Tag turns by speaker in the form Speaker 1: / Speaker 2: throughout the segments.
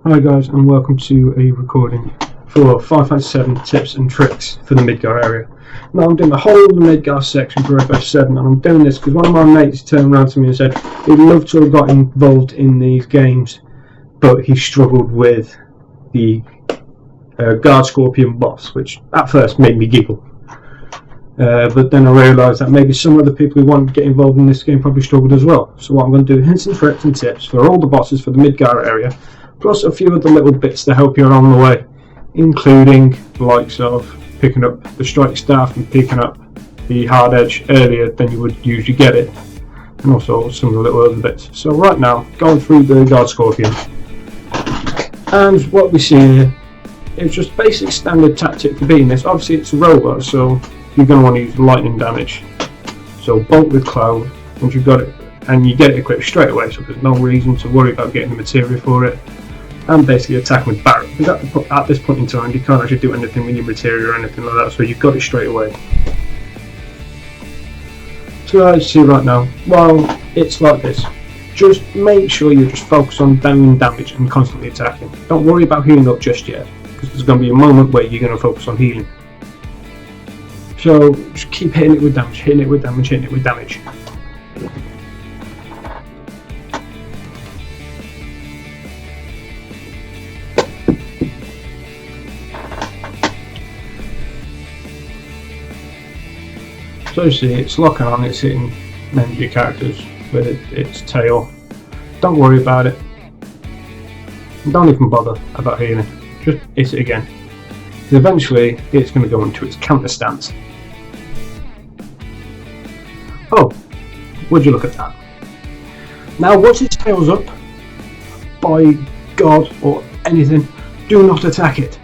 Speaker 1: Hi guys, and welcome to a recording for 557 tips and tricks for the Midgar area. Now I'm doing the whole of the Midgar section for FF7, and I'm doing this because one of my mates turned around to me and said he'd love to have got involved in these games, but he struggled with the Guard Scorpion boss, which at first made me giggle. But then I realised that maybe some other people who want to get involved in this game probably struggled as well. So what I'm going to do, hints and tricks and tips for all the bosses for the Midgar area, plus a few other little bits to help you along the way, including the likes of picking up the strike staff and picking up the Hardedge earlier than you would usually get it, and also some of the little other bits. So right now, going through the Guard Scorpion, and what we see here is just basic standard tactic for beating this. Obviously it's a robot, so you're going to want to use lightning damage. So bolt with cloud once you've got it, and you get it equipped straight away, so there's no reason to worry about getting the material for it. And basically attack with Barret, because at this point in time you can't actually do anything with your material or anything like that, so you've got it straight away. So as you see right now, well, it's like this. Just make sure you just focus on doing damage and constantly attacking. Don't worry about healing up just yet, because there's going to be a moment where you're going to focus on healing. So just keep hitting it with damage, hitting it with damage, hitting it with damage. So you see, it's locking on, it's hitting many of your characters with its tail. Don't worry about it. Don't even bother about healing. Just hit it again. Eventually, it's going to go into its counter stance. Oh, would you look at that? Now, once its tail's up, by God or anything, do not attack it.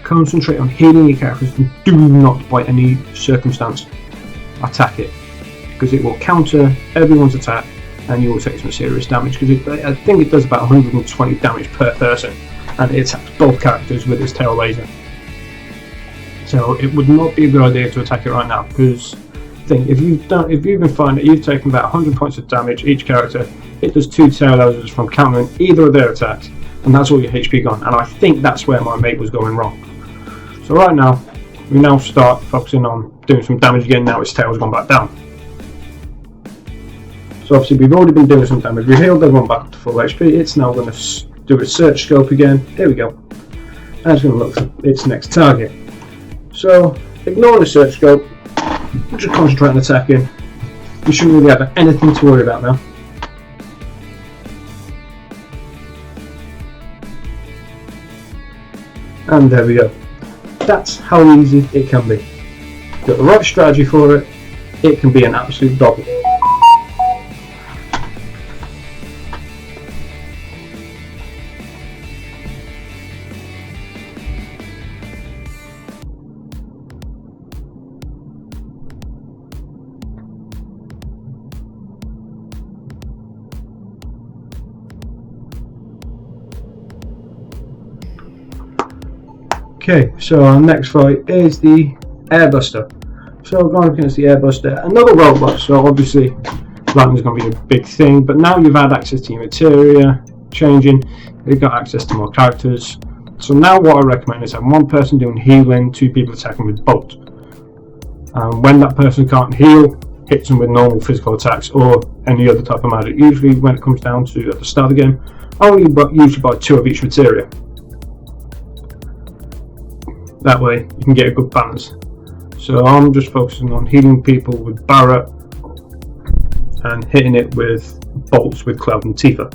Speaker 1: Concentrate on healing your characters and do not, by any circumstance, attack it, because it will counter everyone's attack and you will take some serious damage, because I think it does about 120 damage per person, and it attacks both characters with its tail laser. So it would not be a good idea to attack it right now, because if you've been finding that you've taken about 100 points of damage each character, it does 2 tail lasers from countering either of their attacks, and that's all your HP gone. And I think that's where my mate was going wrong. So right now, we now start focusing on doing some damage again. Now its tail's gone back down. So obviously we've already been doing some damage. We healed everyone back to full HP. It's now going to do its search scope again. Here we go. And it's going to look for its next target. So ignore the search scope. We'll just concentrate on attacking. You shouldn't really have anything to worry about now. And there we go. That's how easy it can be. Got the right strategy for it, it can be an absolute doddle. Okay, so our next fight is the Airbuster. So we're going against the Airbuster, another robot, so obviously lightning is going to be a big thing, but now you've had access to your materia, changing, you've got access to more characters. So now what I recommend is having one person doing healing, 2 people attacking with bolt. When that person can't heal, hits them with normal physical attacks or any other type of magic. Usually when it comes down to at the start of the game, usually by 2 of each materia. That way you can get a good balance. So I'm just focusing on healing people with Barret and hitting it with bolts with Cloud and Tifa.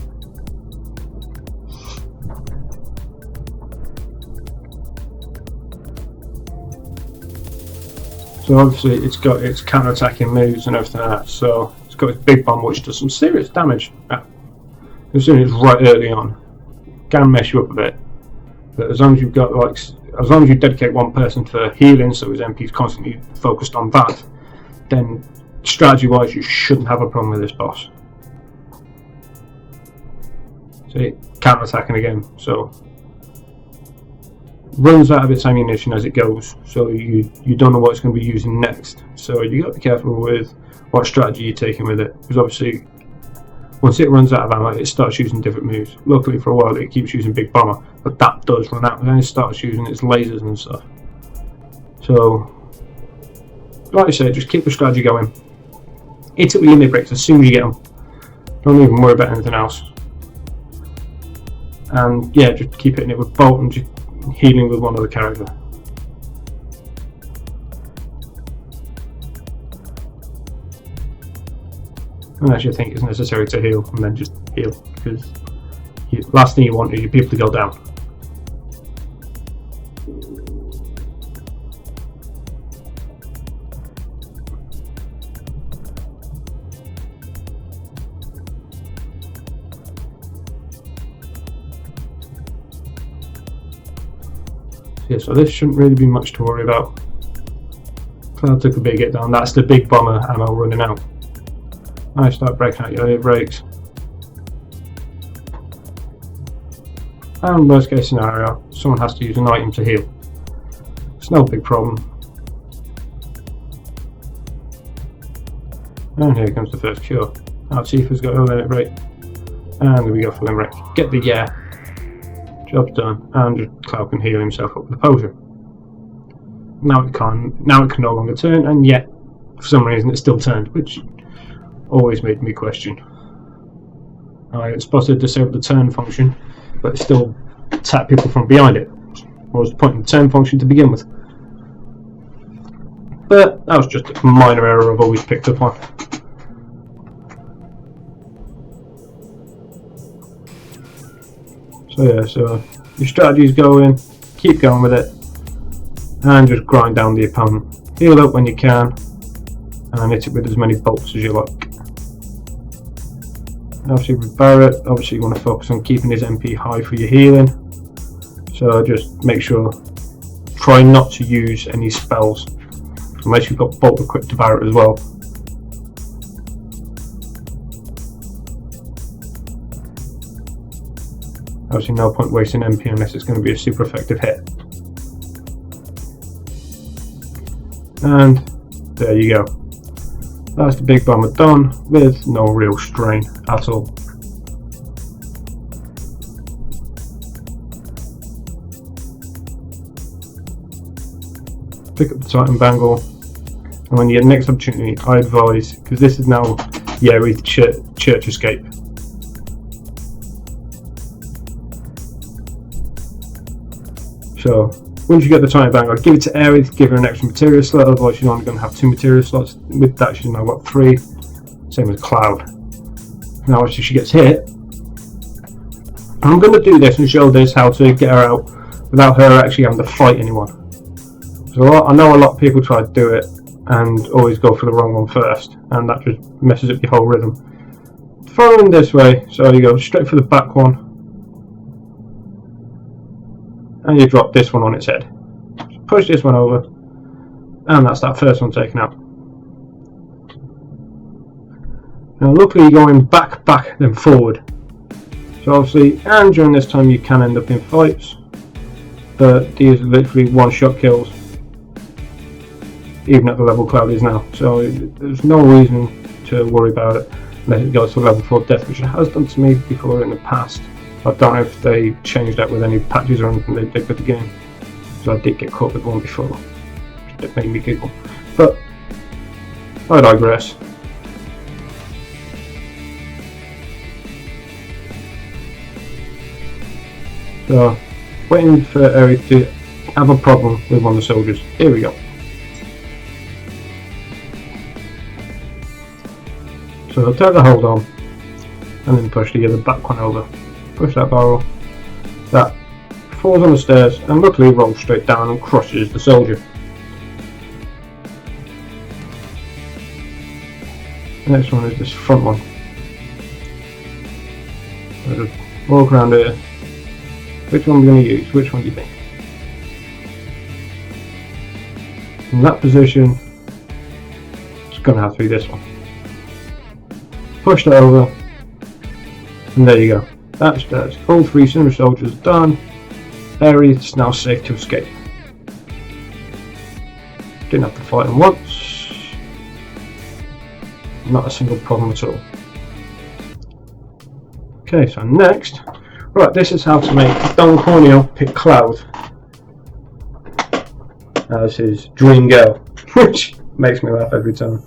Speaker 1: So obviously it's got its counter-attacking moves and everything like that, so it's got its big bomb which does some serious damage. As soon as it's right early on, can mess you up a bit, but as long as you've got as long as you dedicate one person for healing, so his MP is constantly focused on that, then strategy-wise you shouldn't have a problem with this boss. See, counter-attacking again, so runs out of its ammunition as it goes, so you don't know what it's going to be using next. So you got to be careful with what strategy you're taking with it, because obviously Once it runs out of ammo, it starts using different moves. Luckily for a while it keeps using Big Bomber, but that does run out and then it starts using its lasers and stuff. So, like I said, just keep the strategy going. Hit it with your mid breaks as soon as you get them. Don't even worry about anything else. And yeah, just keep hitting it with bolt and just healing with one other character. Unless you think it's necessary to heal, and then just heal, because the last thing you want is your people to go down. Yeah, so this shouldn't really be much to worry about. Cloud took a big hit down. That's the Big Bomber ammo running out. I start breaking out your air brakes. And worst case scenario, someone has to use an item to heal. It's no big problem. And here comes the first cure. Our chief has got a limit break. And there we go for limit break. Get the job's done, and Cloud can heal himself up with a potion. Now it can no longer turn, and yet for some reason it still turned, which always made me question. It's supposed to disable the turn function, but it still attack people from behind it. What was the point of the turn function to begin with? But that was just a minor error I've always picked up on. So yeah, so your strategy's going, keep going with it, and just grind down the opponent. Heal up when you can, and hit it with as many bolts as you like. Obviously with Barrett, obviously you want to focus on keeping his MP high for your healing. So just make sure, try not to use any spells, unless you've got bolt equipped to Barrett as well. Obviously no point wasting MP unless it's going to be a super effective hit. And there you go. That's the Big Bomber done with no real strain at all. Pick up the Titan Bangle, and when you get the next opportunity, I advise, because this is now the Aerith Church Escape. So once you get the Titan Bangle, give it to Aerith, give her an extra material slot, otherwise she's only going to have 2 material slots. With that she's now got 3, same as Cloud. Now obviously she gets hit. I'm going to do this and show this how to get her out without her actually having to fight anyone. So I know a lot of people try to do it and always go for the wrong one first, and that just messes up your whole rhythm. Following this way, so you go straight for the back one, and you drop this one on its head. Push this one over, and that's that first one taken out. Now luckily you're going back, then forward. So obviously, and during this time you can end up in fights, but these are literally one-shot kills, even at the level Cloud is now. So there's no reason to worry about it unless it goes to level 4 death, which it has done to me before in the past. I don't know if they changed that with any patches or anything they did with the game, because I did get caught with one before, which made me giggle. But I digress. So, waiting for Aerith to have a problem with one of the soldiers. Here we go. So I'll take the hold on, and then push the other back one over. Push that barrel. That falls on the stairs, and luckily rolls straight down and crushes the soldier. The next one is this front one. So just walk around here. Which one are we going to use? Which one do you think? In that position, it's going to have to be this one. Push that over, and there you go. That's all 3 Cinder Soldiers done. Aerith's now safe to escape. Didn't have to fight him once. Not a single problem at all. Okay, so next, right, this is how to make Don Corneo pick Cloud as his dream girl, which makes me laugh every time.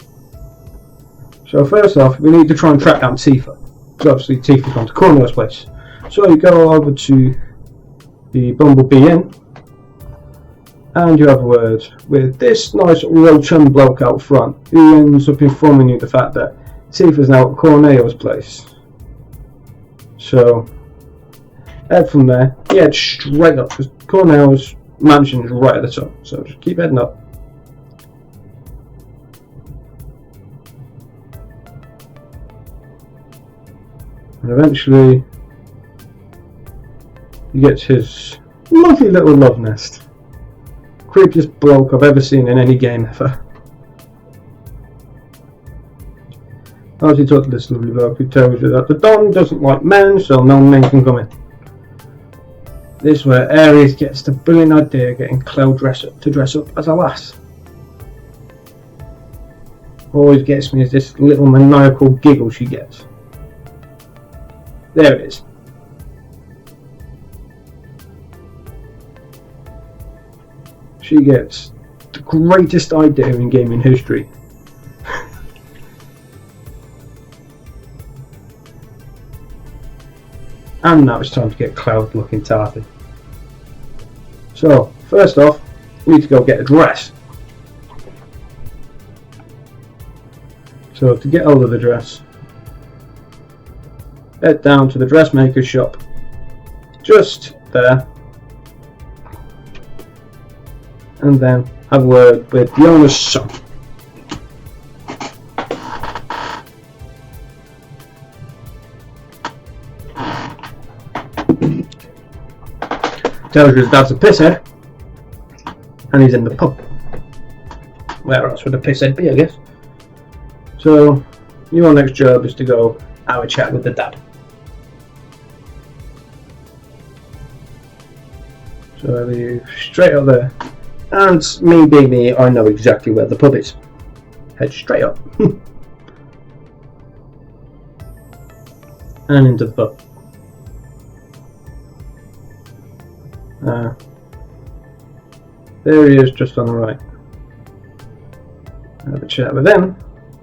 Speaker 1: So first off, we need to try and track down Tifa, because obviously Tifa's gone to Corneo's place. So you go over to the Bumblebee Inn, and you have a word with this nice roach-and bloke out front, who ends up informing you the fact that Tifa's now at Corneo's place. So head from there, head straight up, because Corneo's mansion is right at the top, so just keep heading up. And eventually he gets his lovely little love nest. Creepiest bloke I've ever seen in any game ever. As you talk to this lovely bloke who tells you that the Don doesn't like men, so no men can come in. This is where Ares gets the brilliant idea of getting Cloud to dress up as a lass. Always gets me is this little maniacal giggle she gets. There it is. She gets the greatest idea in gaming history. And now it's time to get Cloud looking tarty. So, first off, we need to go get a dress. So, to get hold of the dress, head down to the dressmaker's shop. Just there. And then have a word with the owner's son. Tells you his dad's a pisshead, and he's in the pub. Where else would a pisshead be, I guess? So, your next job is to go have a chat with the dad. So I leave straight up there. And me being me, I know exactly where the pub is. Head straight up. And into the pub. There he is, just on the right. Have a chat with him,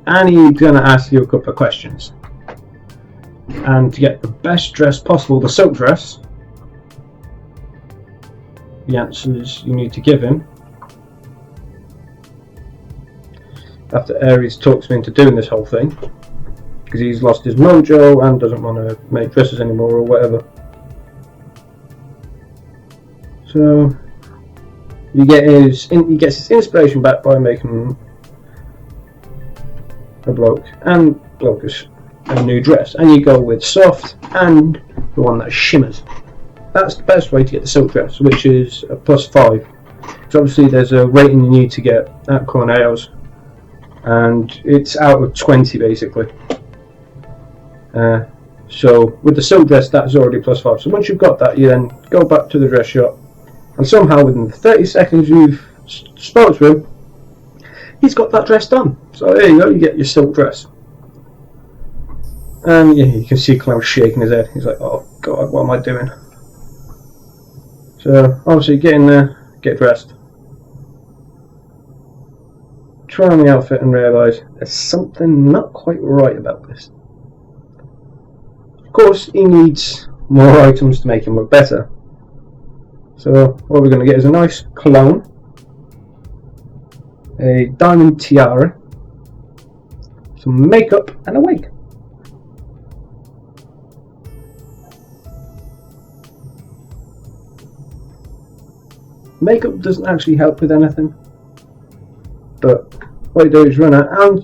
Speaker 1: and he's going to ask you a couple of questions. And to get the best dress possible, the silk dress, the answers you need to give him. After Ares talks me into doing this whole thing, because he's lost his mojo and doesn't want to make dresses anymore or whatever. So he gets his inspiration back by making a bloke and blokish a new dress, and you go with soft and the one that shimmers. That's the best way to get the silk dress, which is a +5. So obviously there's a rating you need to get at Corneo's, and it's out of 20 basically. So with the silk dress, that's already +5. So once you've got that, you then go back to the dress shop, and somehow within 30 seconds you've spoke to him, he's got that dress done. So there you go, you get your silk dress. And yeah, you can see Cloud shaking his head. He's like, oh god, what am I doing? So obviously get in there, get dressed, try on the outfit and realise there's something not quite right about this. Of course he needs more items to make him look better. So what we're going to get is a nice cologne, a diamond tiara, some makeup and a wig. Makeup doesn't actually help with anything, but what you do is run out, and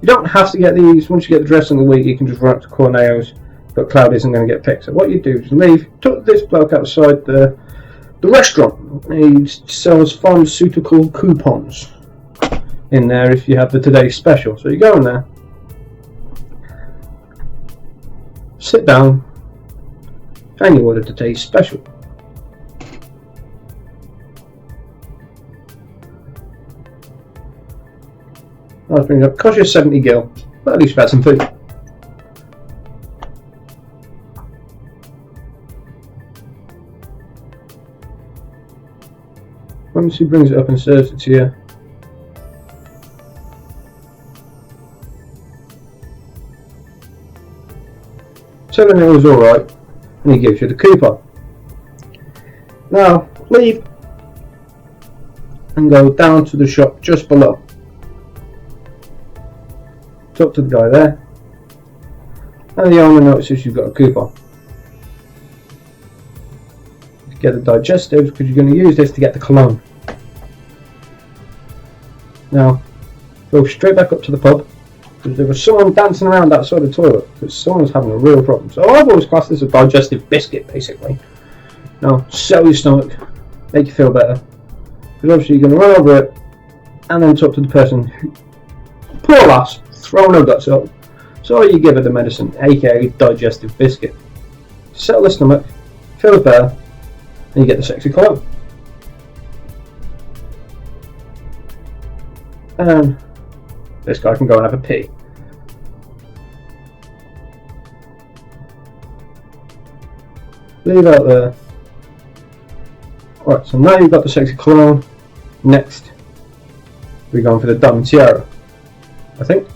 Speaker 1: you don't have to get these. Once you get the dress and the wig, you can just run up to Corneo's, but Cloud isn't going to get picked. So what you do is leave, took this bloke outside the restaurant. He sells pharmaceutical coupons in there if you have the today's special. So you go in there, sit down, and you order today's special. I'll bring it up. Cost you 70 gil, but at least you've had some food. Once he brings it up and serves it to you, telling it was alright, and he gives you the coupon. Now, leave and go down to the shop just below. Talk to the guy there, and the owner notices you've got a coupon. Get the digestives because you're going to use this to get the cologne. Now, go straight back up to the pub because there was someone dancing around outside the toilet because someone's having a real problem. So I've always classed this as a digestive biscuit, basically. Now, settle your stomach, make you feel better. Because obviously you're going to run over it and then talk to the person who, poor lass, throwing her guts up. So you give her the medicine, aka digestive biscuit. Settle the stomach, feels better, and you get the sexy cologne. And this guy can go and have a pee. Leave out there. Alright, so now you've got the sexy cologne. Next, we're going for the diamond tiara, I think.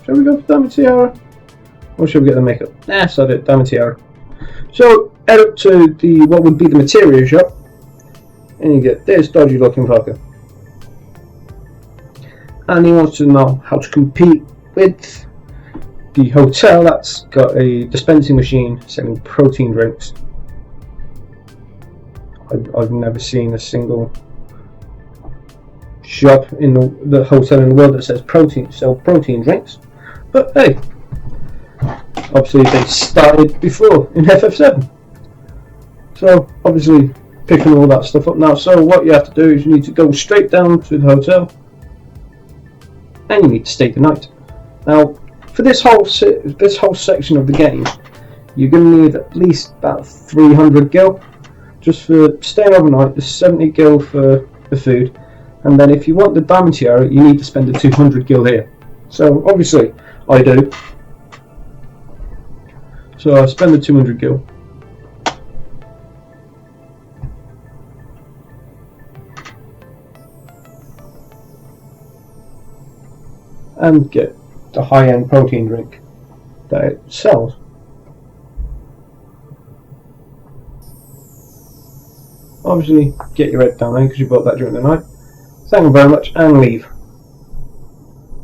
Speaker 1: Shall we go for diamond tiara? Or should we get the makeup? Nah, so the diamond tiara. So, head up to the what would be the material shop, and you get this dodgy looking fucker. And he wants to know how to compete with the hotel that's got a dispensing machine selling protein drinks. I've never seen a single shop in the hotel in the world that says sell protein drinks. But hey, obviously they started before in FF7. So obviously picking all that stuff up now. So what you have to do is you need to go straight down to the hotel and you need to stay the night. Now for this whole section of the game, you're going to need at least about 300 gil just for staying overnight. There's 70 gil for the food, and then if you want the diamond tiara you need to spend the 200 gil here. So obviously I do. So I spend the 200 gil. And get the high-end protein drink that it sells. Obviously get your head down there because you bought that during the night. Thank you very much and leave.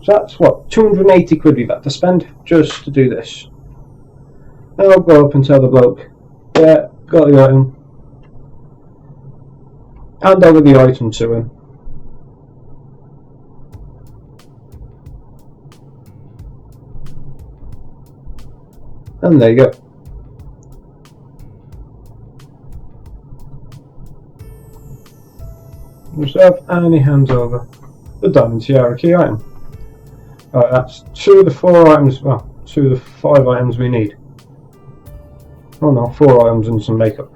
Speaker 1: So that's what, 280 quid we've had to spend just to do this. Then I'll go up and tell the bloke, yeah, got the item. Hand over the item to him. And there you go. Yourself, and he hands over the diamond tiara key item. Alright, that's 2 of the 4 items, well, 2 of the 5 items we need. Oh no, 4 items and some makeup.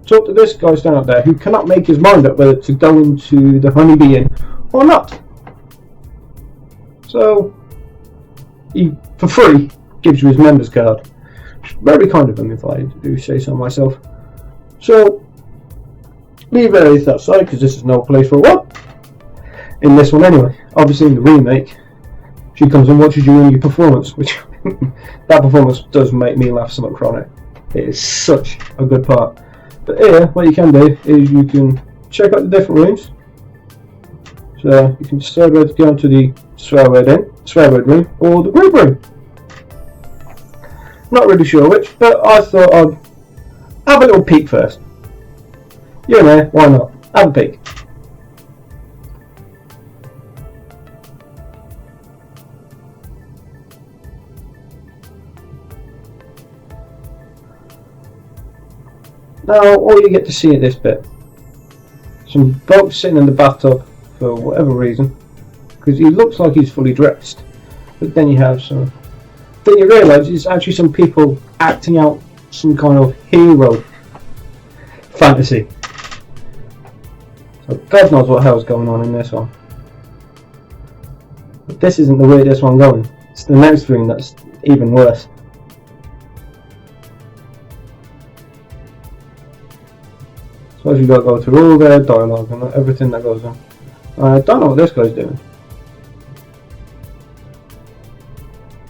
Speaker 1: Talk to this guy standing up there who cannot make his mind up whether to go into the honeybee inn or not. So, he, for free, gives you his members card. Very kind of him if I do say so myself. So, leave it outside because this is no place for what? In this one anyway. Obviously in the remake, she comes and watches you in your performance, which that performance does make me laugh somewhat chronic. It is such a good part. But here, what you can do is you can check out the different rooms. So you can decide whether to go into the swear word room or the group room. Not really sure which, but I thought I'd have a little peek first. You're there, why not? Have a peek. Now, all you get to see at this bit, some bloke sitting in the bathtub for whatever reason, because he looks like he's fully dressed. But then you have some. Then you realise it's actually some people acting out some kind of hero fantasy. So God knows what hell's going on in this one. But this isn't the weirdest one going. It's the next room that's even worse. So you've got to go through all their dialogue and everything that goes on. I don't know what this guy's doing.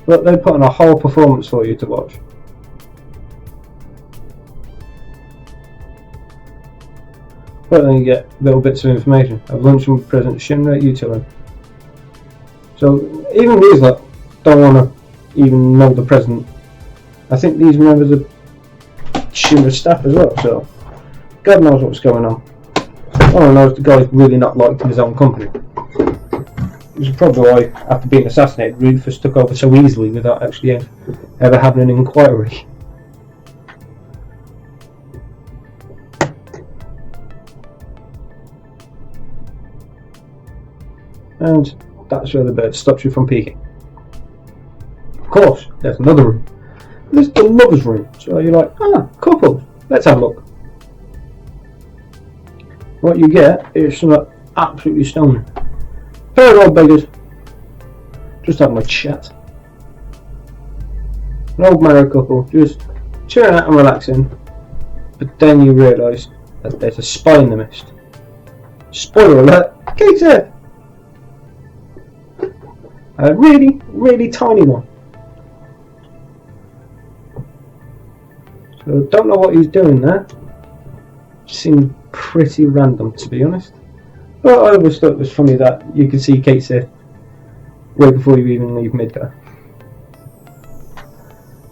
Speaker 1: But they put on a whole performance for you to watch. But then you get little bits of information. Have lunch with President Shinra, you tell him. So even these lot don't want to even know the president. I think these members of Shinra staff as well, so God knows what's going on. All I know is the guy's really not liked in his own company. Which is probably why, after being assassinated, Rufus took over so easily without actually ever having an inquiry. And that's where the bird stops you from peeking. Of course, there's another room. This is the lover's room, so you're like, couple, let's have a look. What you get is something absolutely stunning. Pair of old beggars, just having a chat. An old married couple, just chilling out and relaxing, but then you realise that there's a spy in the mist. Spoiler alert, Kate's there! A really, really tiny one. So don't know what he's doing there. Seemed pretty random, to be honest. But I always thought it was funny that you could see Kate there way before you even leave Midgar.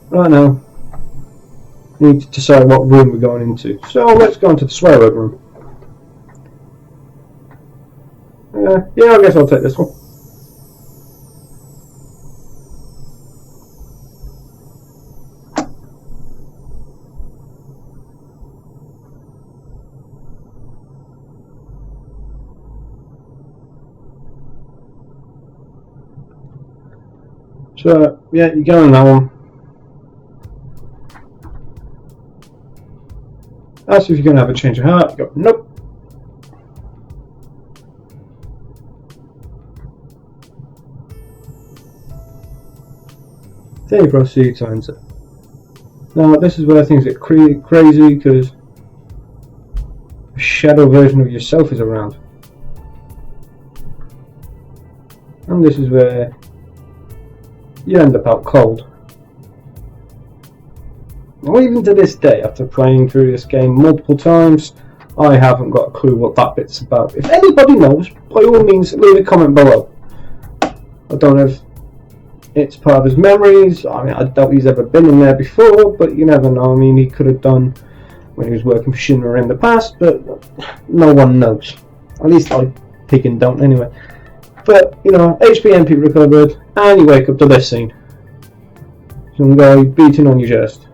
Speaker 1: Right now, we need to decide what room we're going into. So let's go into the swear word room. Yeah, I guess I'll take this one. So, yeah, you go in that one. Ask if you're going to have a change of heart. You go, nope. Then you proceed to enter. Now, this is where things get crazy because a shadow version of yourself is around. And this is where you end up out cold. Well, even to this day, after playing through this game multiple times, I haven't got a clue what that bit's about. If anybody knows, by all means, leave a comment below. I don't know if it's part of his memories. I mean, I doubt he's ever been in there before, but you never know. I mean, he could have done when he was working for Shinra in the past, but no one knows. At least I think and don't anyway. But, you know, HP MP recovered, and you wake up to this scene. Some guy beating on your chest.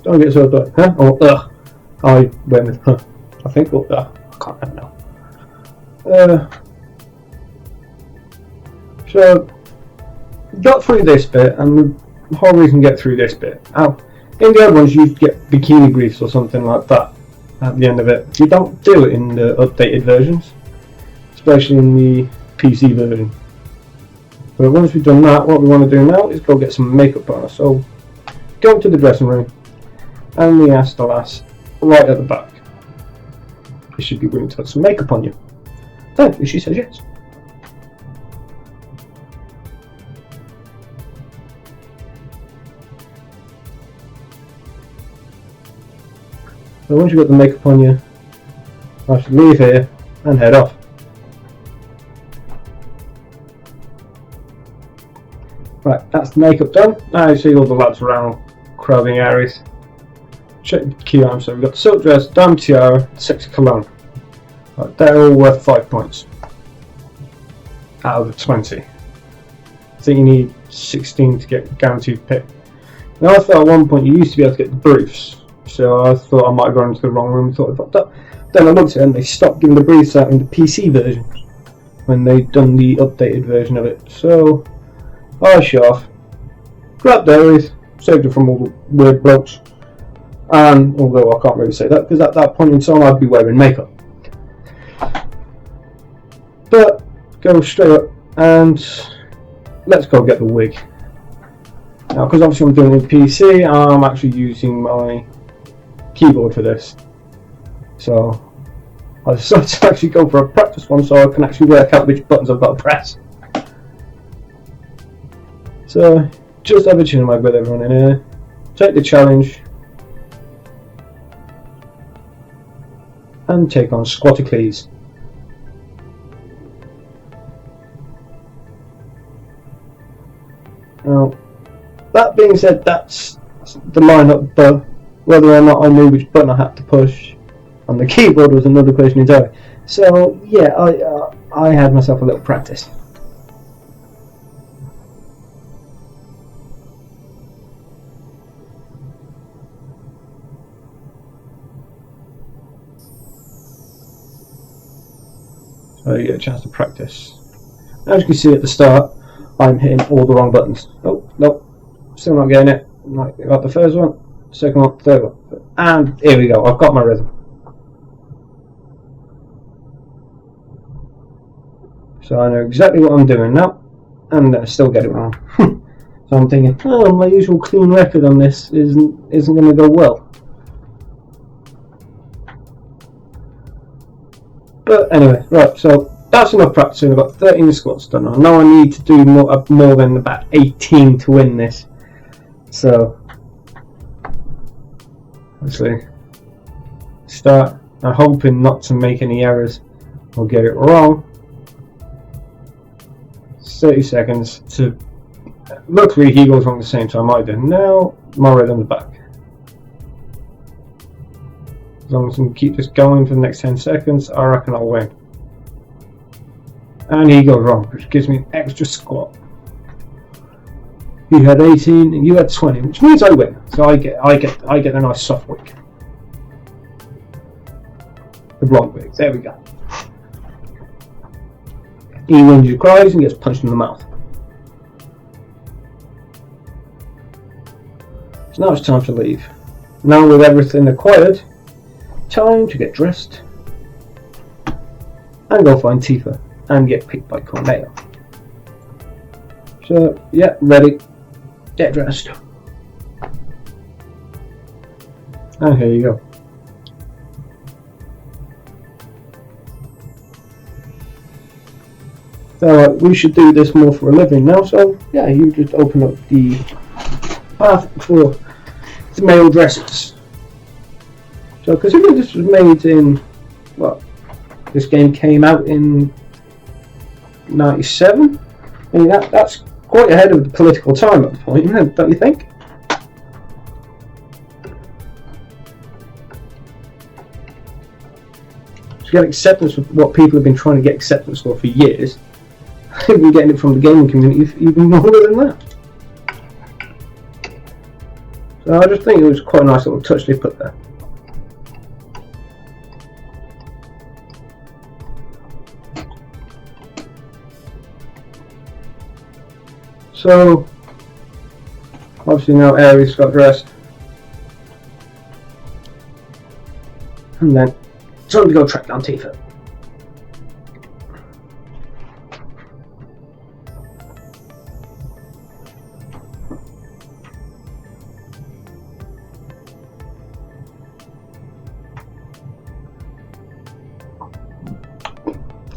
Speaker 1: Don't get so dark, huh? Oh, ugh. I went with huh. I think, oh, ugh. I can't remember now. So, got through this bit, and the whole reason to get through this bit. Now, in the other ones, you get bikini briefs or something like that at the end of it. You don't do it in the updated versions, especially in the PC version. But once we've done that, what we want to do now is go get some makeup on us. So, go to the dressing room, and we ask the lass right at the back. You should be willing to put some makeup on you. Thankfully, she says yes. So once you've got the makeup on you, I should leave here and head off. Right, that's the makeup done. Now you see all the lads around crowding areas. Check the key items. So we've got the silk dress, diamond tiara, sexy cologne. Right, they're all worth 5 points out of the 20. I think you need 16 to get guaranteed pick. Now I thought at one point you used to be able to get the briefs. So I thought I might have gone into the wrong room and thought I fucked up. Then I looked at it and they stopped giving the briefs out in the PC version when they'd done the updated version of it. So I shut off, grabbed Aries, saved it from all the weird blokes, and although I can't really say that because at that point in time I'd be wearing makeup. But go straight up And let's go get the wig. Now, because obviously I'm doing it in PC, I'm actually using my keyboard for this. So I decided to actually go for a practice one so I can actually work out which buttons I've got to press. So just have a chin wag with everyone in here. Take the challenge and take on Squatty Now, that being said, that's the lineup, but whether or not I knew which button I had to push on the keyboard was another question entirely. So yeah, I had myself a little practice. So you get a chance to practice. As you can see at the start, I'm hitting all the wrong buttons. Oh, nope, still not getting it. Got the first one, second one, third one. And here we go, I've got my rhythm. So I know exactly what I'm doing now, and I still get it wrong. So I'm thinking, oh, my usual clean record on this isn't going to go well. But anyway, right, so that's enough practicing. I've got 13 squats done. I know I need to do more than about 18 to win this. So, obviously, start. I'm hoping not to make any errors or get it wrong. 30 seconds to. Luckily, he goes wrong at the same time I did. Now, my rhythm's back. As long as I can keep this going for the next 10 seconds, I reckon I'll win. And he goes wrong, which gives me an extra squat. He had 18 and you had 20, which means I win. So I get a nice soft wig. The blonde wig. There we go. He wins, he cries, and gets punched in the mouth. So now it's time to leave. Now with everything acquired, time to get dressed and go find Tifa and get picked by Corneo. So yeah, ready, get dressed, and here you go. So we should do this more for a living now, so yeah, you just open up the path for the male dresses. So considering this was made in, what, this game came out in 97? I mean, that's quite ahead of the political time at the point, don't you think? To get acceptance for what people have been trying to get acceptance for years, they've been getting it from the gaming community even more than that. So I just think it was quite a nice little touch they put there. So, obviously now Aries got dressed. And then, time to go track down Tifa.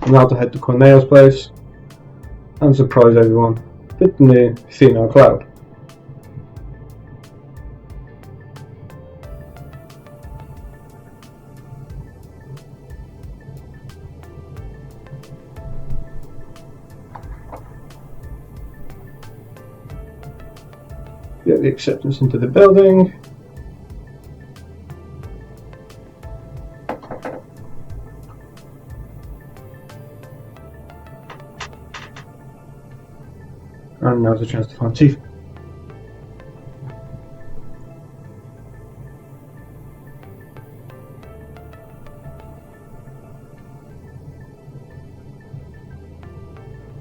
Speaker 1: Now to head to Corneo's place and surprise everyone with the new female Cloud. Get the acceptance into the building. And now's a chance to find Tifa.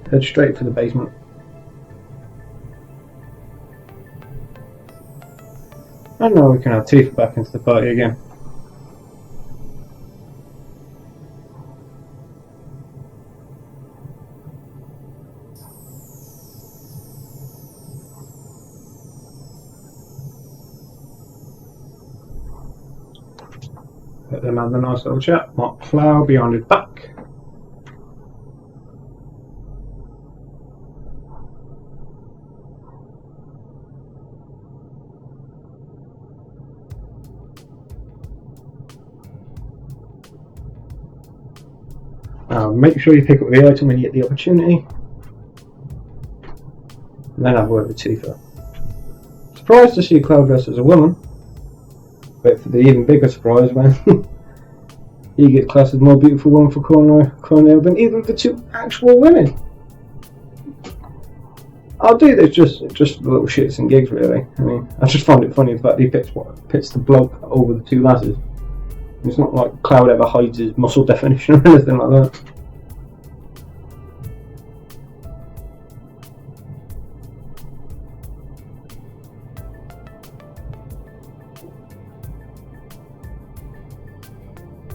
Speaker 1: Head straight for the basement. And now we can have Tifa back into the party again. Let them have a nice little chat. Mark Plough behind his back. Make sure you pick up the item when you get the opportunity. And then have a word with Tifa. Surprised to see Cloud dressed as a woman. But for the even bigger surprise when he gets classed as the more beautiful woman for Corneo than either of the two actual women. I'll do this just for little shits and gigs, really. I mean, I just find it funny the fact he pits the bloke over the two lasses. It's not like Cloud ever hides his muscle definition or anything like that.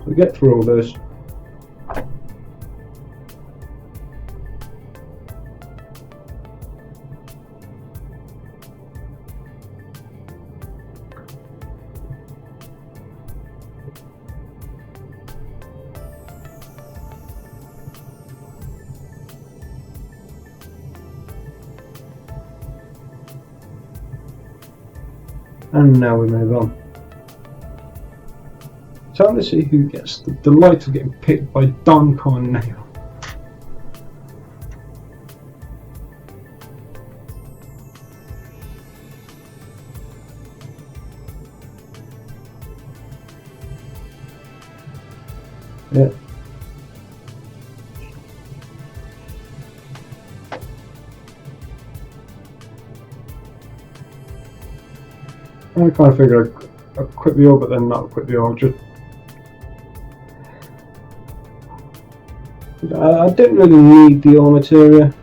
Speaker 1: We get through all this. And now we move on. Time to see who gets the delight of getting picked by Don Corneo. Yeah. I kind of figured I'd quit the orb, but then not quit the orb. Just I didn't really need the ore materia,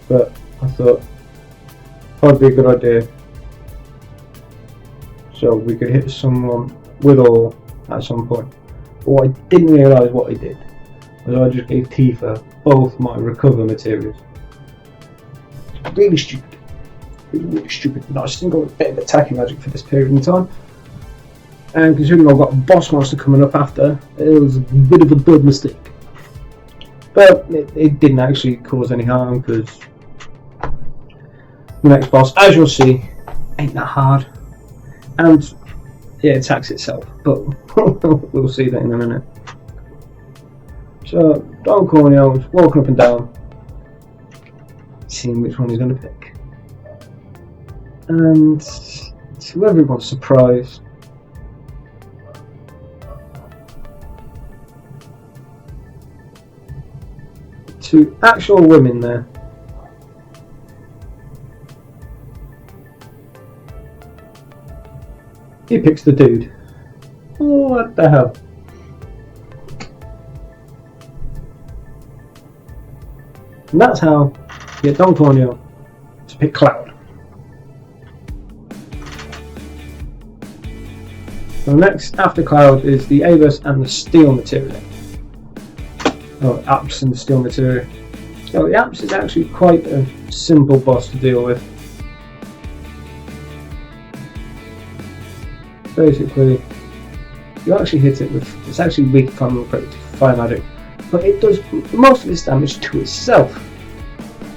Speaker 1: but I thought probably be a good idea. So we could hit someone with ore at some point. But what I didn't realise what I did was I just gave Tifa both my recover materials. Really stupid. Really stupid. Not a single bit of attacking magic for this period in time. And considering I've got a boss monster coming up after, it was a bit of a bad mistake. But it didn't actually cause any harm because the next boss, as you'll see, ain't that hard. And it attacks itself, but we'll see that in a minute. So Don Corneo is walking up and down, seeing which one he's going to pick. And to everyone's surprise, two actual women there. He picks the dude. Oh, what the hell? And that's how you get Don Corneo to pick Cloud. So next, after Cloud, is the Avis and the Steel Materia. Oh, Apps and the Steel Materia. So the Apps is actually quite a simple boss to deal with. Basically, you actually hit it with, it's actually weak from fire magic, but it does most of its damage to itself,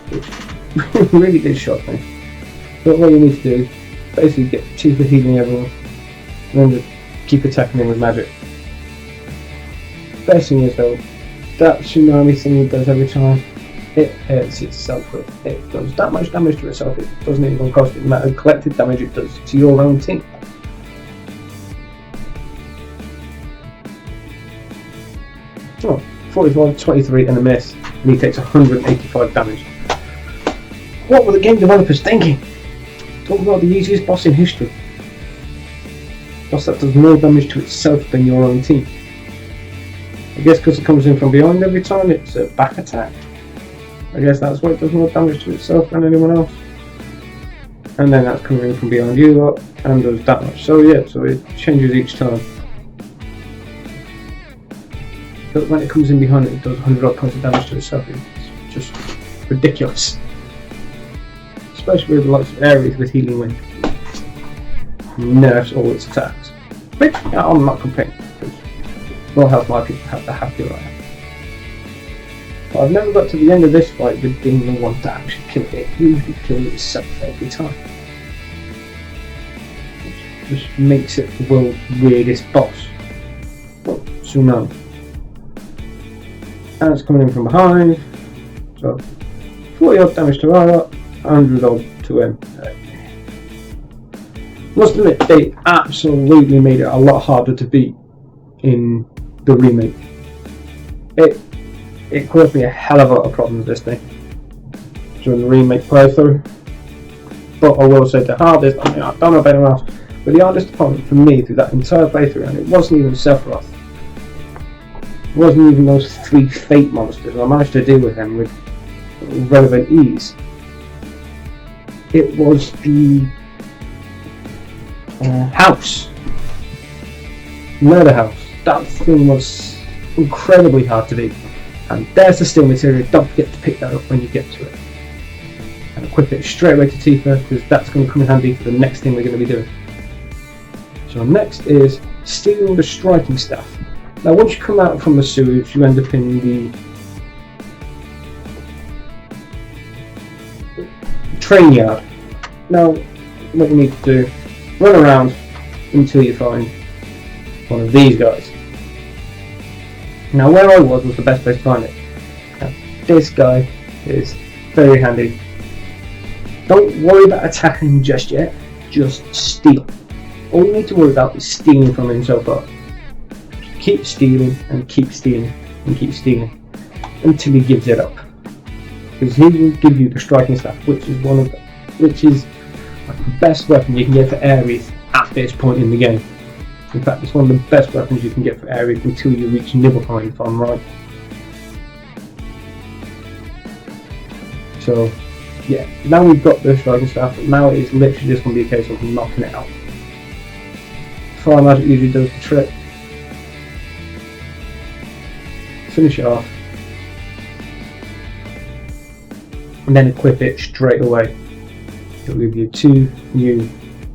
Speaker 1: which really did shock me. But what you need to do, basically get Tifa healing everyone, and then just keep attacking them with magic. Best thing is though, that tsunami thing it does every time, it hurts itself with. It does that much damage to itself, it doesn't even cost it the amount of collected damage it does to your own team. Oh, 45, 23 and a miss, and he takes 185 damage. What were the game developers thinking? Talk about the easiest boss in history. Boss that does more damage to itself than your own team. I guess because it comes in from behind every time, it's a back attack. I guess that's why it does more damage to itself than anyone else. And then that's coming in from behind you lot, and does that much. So yeah, so it changes each time. But when it comes in behind it, it does 100 odd points of damage to itself. It's just ridiculous. Especially with the likes of Ares with Healing Wind. nerfs all its attacks. Which I'm not complaining, because it will help my people have the happier I am. But I've never got to the end of this fight with being the one to actually kill it. It usually kills itself every time. Which just makes it the world's weirdest boss. But soon on. And it's coming in from behind. So 40 odd damage to her, 100 odd to him. Must admit, they absolutely made it a lot harder to beat in the remake. It caused me a hell of a lot of problems this thing during the remake playthrough. But I will say the hardest, I don't know about anyone else, but the hardest opponent for me through that entire playthrough, and it wasn't even Sephiroth. It wasn't even those 3 fate monsters. I managed to deal with them with relevant ease. It was the house. Murder house. That thing was incredibly hard to beat. And there's the steel material, don't forget to pick that up when you get to it. And equip it straight away to Tifa, because that's going to come in handy for the next thing we're going to be doing. So next is stealing the striking staff. Now once you come out from the sewage, you end up in the train yard. Now what you need to do, run around until you find one of these guys. Now where I was the best place to find it. Now, this guy is very handy. Don't worry about attacking him just yet, just steal. All you need to worry about is stealing from him so far. Keep stealing and keep stealing and keep stealing until he gives it up. Because he will give you the striking staff, which is like the best weapon you can get for Ares at this point in the game. In fact, it's one of the best weapons you can get for Ares until you reach Nibelheim, if I'm right. So, yeah, now we've got the striking staff, now it is literally just going to be a case of knocking it out. Fire magic usually does the trick. Finish it off. And then equip it straight away. It'll give you 2 new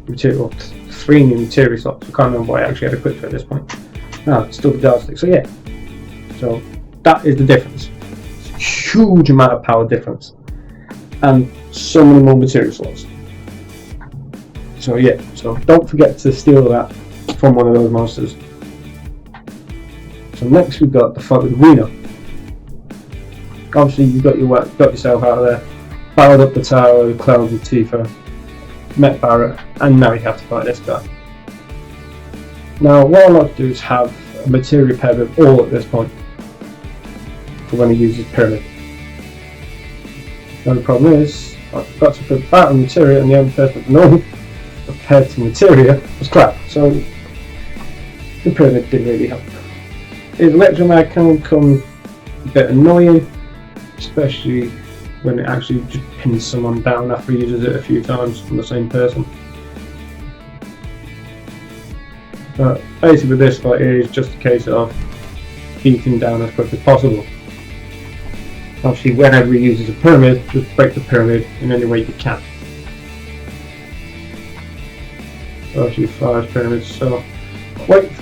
Speaker 1: material, 3 new material slots. I can't remember what I actually had equipped at this point. No, it's still the guard stick. So yeah. So that is the difference. It's a huge amount of power difference. And so many more material slots. So yeah, so don't forget to steal that from one of those monsters. So next we've got the fight with Reno. Obviously you've got yourself out of there, battled up the tower, Cloud and Tifa, met Barrett, and now you have to fight this guy. Now what I like to do is have a material paired with all at this point for when he uses Pyramid. The only problem is I've got to put battle materia, and the only person that knows compared to materia was crap, so the Pyramid didn't really help. His electromag can become a bit annoying, especially when it actually just pins someone down after he uses it a few times from the same person. But basically this fight is just a case of beating down as quick as possible. Obviously whenever he uses a pyramid, just break the pyramid in any way you can. So obviously 5 pyramids, so wait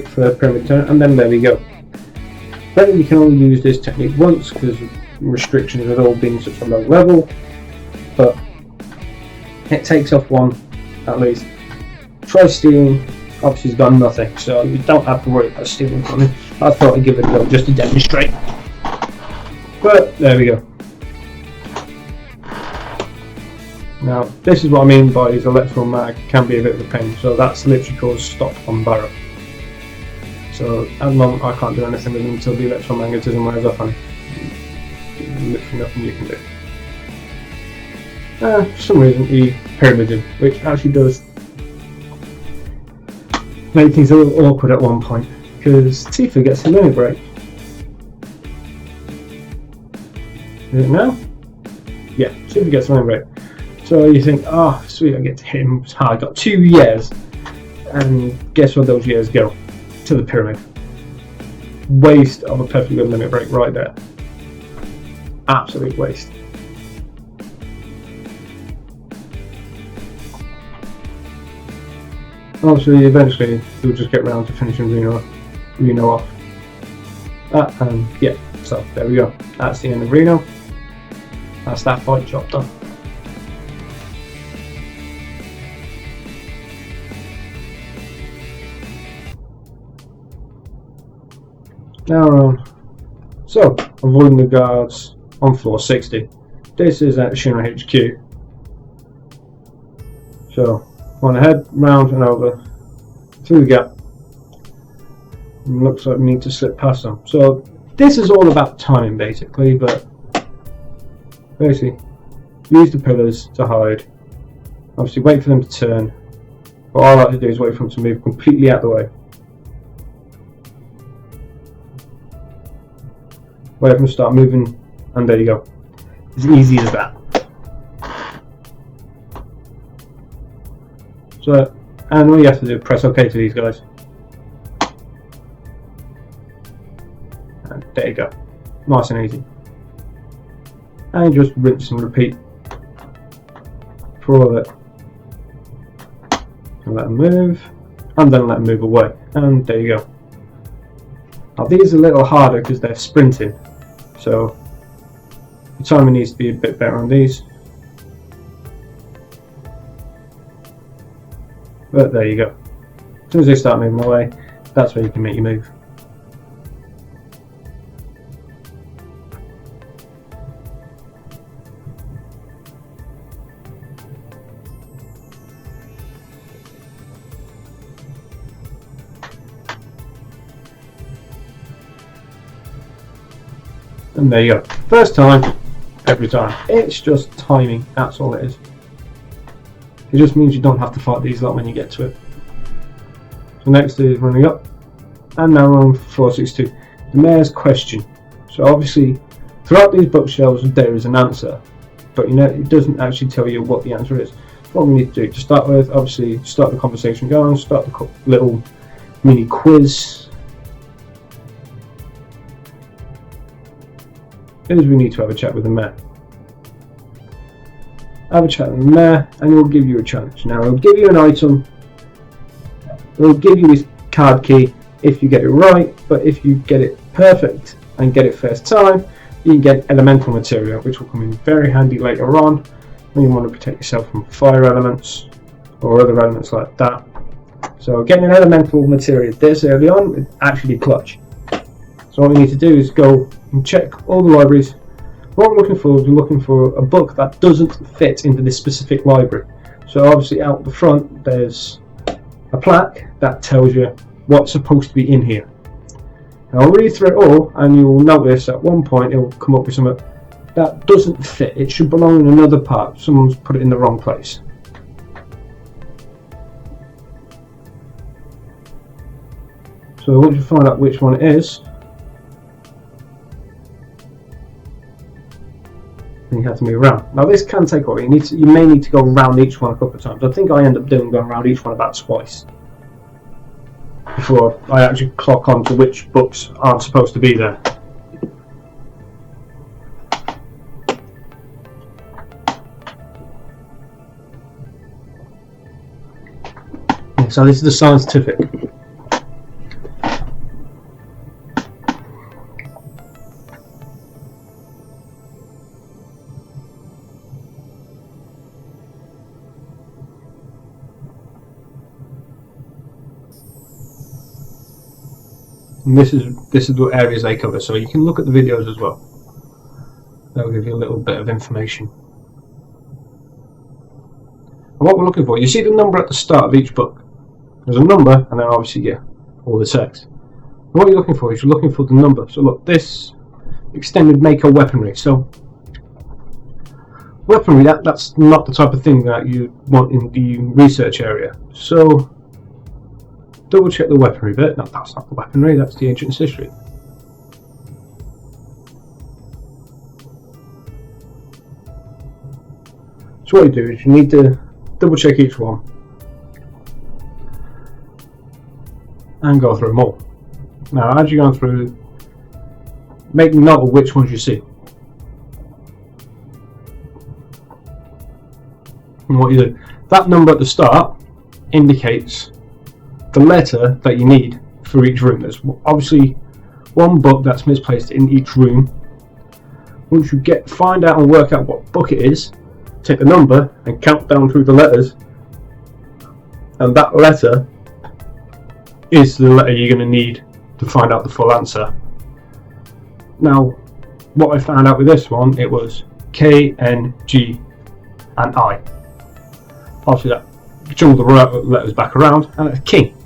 Speaker 1: for a pyramid turn, and then there we go. Then you can only use this technique once because restrictions have all been such a low level, but it takes off 1 at least. Try stealing, obviously he's got nothing, so you don't have to worry about stealing from him. I thought I'd give it a go just to demonstrate. But there we go. Now this is what I mean by his electro mag can be a bit of a pain, so that's literally called stop on Barrett. So at the moment I can't do anything with him until the electromagnetism wears off on him. Literally nothing you can do. For some reason he pyramided him, which actually does make things a little awkward at one point, because Tifa gets a limit break. Is it now? Yeah, Tifa gets a limit break. So you think, oh sweet, I get to hit him hard. I got 2 years, and guess where those years go? To the pyramid. Waste of a perfectly good limit break right there. Absolute waste. Obviously, eventually, you'll just get around to finishing Reno off. And yeah, so there we go. That's the end of Reno. That's that fight job done. Now we're on. So, avoiding the guards on floor 60. This is at Shinra HQ. So, on ahead, round and over, through the gap. And looks like we need to slip past them. So, this is all about timing basically, but basically, use the pillars to hide. Obviously, wait for them to turn. What I like to do is wait for them to move completely out of the way. Wait for them to start moving, and there you go. As easy as that. So, and all you have to do is press OK to these guys. And there you go. Nice and easy. And just rinse and repeat for all of it. And let them move, and then let them move away. And there you go. Now these are a little harder because they're sprinting. So the timing needs to be a bit better on these. But there you go. As soon as they start moving away, that's where you can make your move. And there you go. First time, every time. It's just timing, that's all it is. It just means you don't have to fight these lot when you get to it. So next is running up. And now we're on 462. The mayor's question. So obviously, throughout these bookshelves there is an answer. But you know, it doesn't actually tell you what the answer is. What we need to do to start with, obviously, start the conversation going, start the little mini quiz. Is we need to have a chat with the mayor. Have a chat with the mayor and he'll give you a challenge. Now he'll give you an item, he'll give you his card key if you get it right, but if you get it perfect and get it first time, you can get elemental material, which will come in very handy later on when you want to protect yourself from fire elements or other elements like that. So getting an elemental material this early on is actually clutch. So what we need to do is go and check all the libraries. What we're looking for is we're looking for a book that doesn't fit into this specific library. So obviously out the front there's a plaque that tells you what's supposed to be in here. And I'll read through it all and you'll notice at one point it will come up with something that doesn't fit. It should belong in another part. Someone's put it in the wrong place. So once you find out which one it is, you have to move around. Now this can take a while. You may need to go around each one a couple of times. I think I end up going around each one about twice before I actually clock on to which books aren't supposed to be there. So this is the scientific. And this is the areas they cover, so you can look at the videos as well. That'll give you a little bit of information. And what we're looking for, you see the number at the start of each book. There's a number, and then obviously you get all the text. And what you're looking for is you're looking for the number. So look, this extended maker weaponry. So weaponry, that's not the type of thing that you want in the research area. So double check the weaponry bit. No, that's not the weaponry, that's the ancient history. So what you do is you need to double check each one and go through them all. Now as you're going through, make note of which ones you see. And what you do, that number at the start indicates the letter that you need for each room. There's obviously one book that's misplaced in each room. Once you find out and work out what book it is, take the number and count down through the letters, and that letter is the letter you're going to need to find out the full answer. Now, what I found out with this one, it was K, N, G, and I. Obviously, that jumbled the letters back around, and it's king.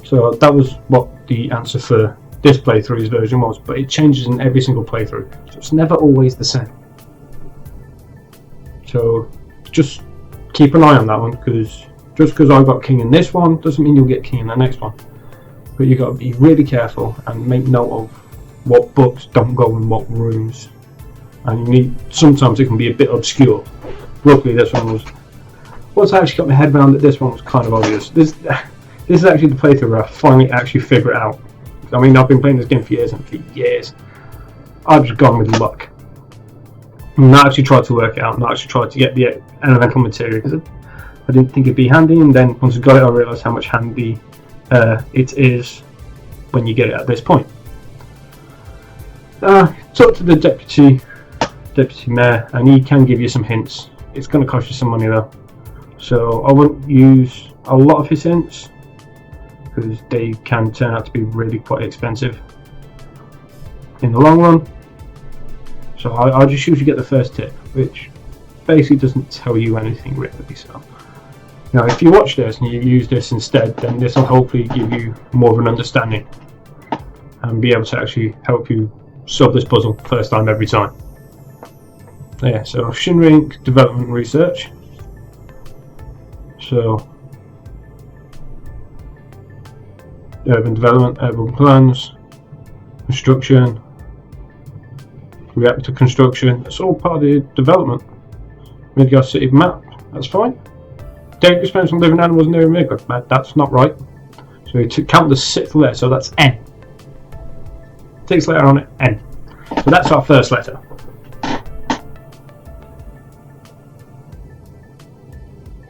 Speaker 1: So that was what the answer for this playthrough's version was, but it changes in every single playthrough, so it's never always the same. So just keep an eye on that one, because just because I got king in this one doesn't mean you'll get king in the next one. But you've got to be really careful and make note of what books don't go in what rooms, and sometimes it can be a bit obscure. Luckily this one was, once I actually got my head around it, this one was kind of obvious. This is actually the playthrough where I finally actually figure it out. I mean, I've been playing this game for years and for years. I've just gone with luck. Not actually tried to work it out, not actually tried to get the elemental material, because I didn't think it'd be handy, and then once I got it I realised how much handy it is when you get it at this point. Talk to the deputy mayor, and he can give you some hints. It's going to cost you some money though, so I wouldn't use a lot of his hints, because they can turn out to be really quite expensive in the long run. So I'll just usually get the first tip, which basically doesn't tell you anything really. So, you know, if you watch this and you use this instead, then this will hopefully give you more of an understanding and be able to actually help you solve this puzzle first time every time. Yeah, so Remake development research. So urban development, urban plans, construction, reactor construction, that's all part of the development. Midgar city map, that's fine. Don't expense on living animals near Midgar, that's not right. So to count the 6th letter, so that's N. 6th letter on it, N. So that's our first letter.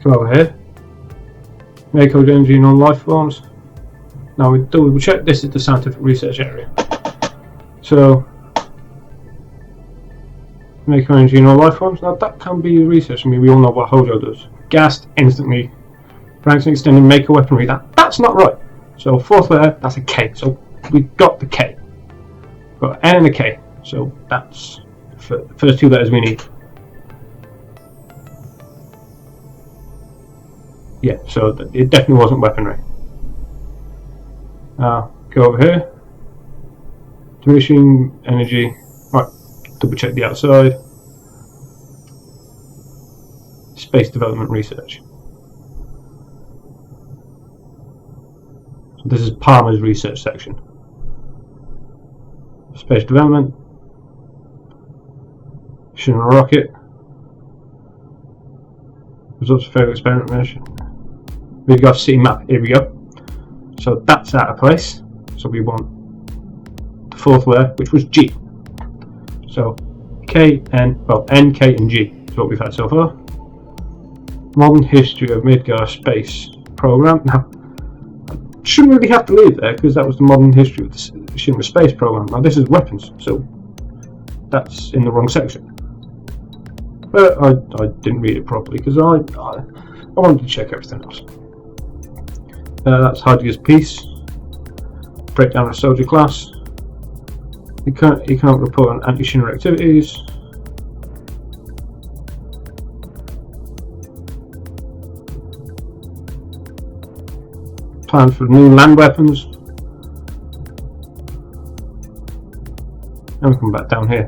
Speaker 1: Come over here. Make code energy on life forms. Now we double check, this is the scientific research area. So make energy in all life forms. Now that can be research. I mean, we all know what Hojo does. Gassed instantly. Ranks and extending maker weaponry. That's not right. So 4th letter, that's a K. So we've got the K. We've got N and a K. So that's the first 2 letters we need. Yeah, so it definitely wasn't weaponry. Go over here. Diminishing energy. Right, double check the outside. Space development research. So this is Palmer's research section. Space development. Mission on a rocket. Results of failed experiment mission. We've got city map. Here we go. So that's out of place. So we want the 4th letter, which was G. So K, N, well, N, K, and G is what we've had so far. Modern history of Midgar space program. Now, I shouldn't really have to leave there, because that was the modern history of the Shinra space program. Now this is weapons, so that's in the wrong section. But I didn't read it properly, because I wanted to check everything else. That's Hardedge's piece. Breakdown of soldier class. You can't report on anti-Shinra activities. Plans for new land weapons. And we come back down here.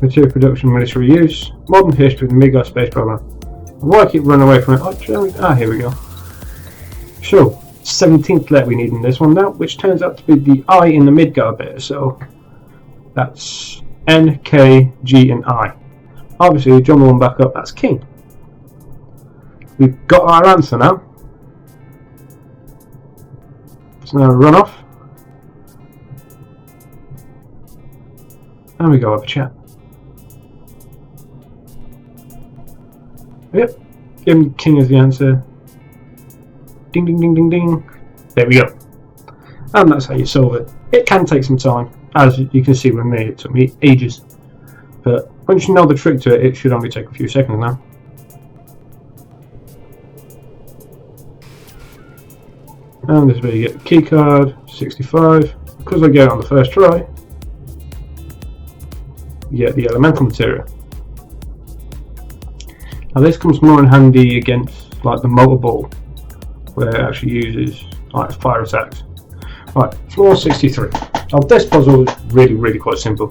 Speaker 1: Material production, military use. Modern history of the Midgar space program. Why I keep running away from it? Here we go. So, 17th letter we need in this one now, which turns out to be the I in the Midgar bit. So that's N, K, G, and I. Obviously, jumble one back up, that's king. We've got our answer now. So now run off. And we go have a chat. Yep, give him king as the answer. ding ding ding ding ding. There we go. And that's how you solve it. It can take some time, as you can see with me, it took me ages. But once you know the trick to it, it should only take a few seconds now. And this is where you get the key card, 65. Because I get it on the first try, you get the elemental material. Now this comes more in handy against like the motor ball, where it actually uses like fire attacks. Right, floor 63. Now this puzzle is really quite simple.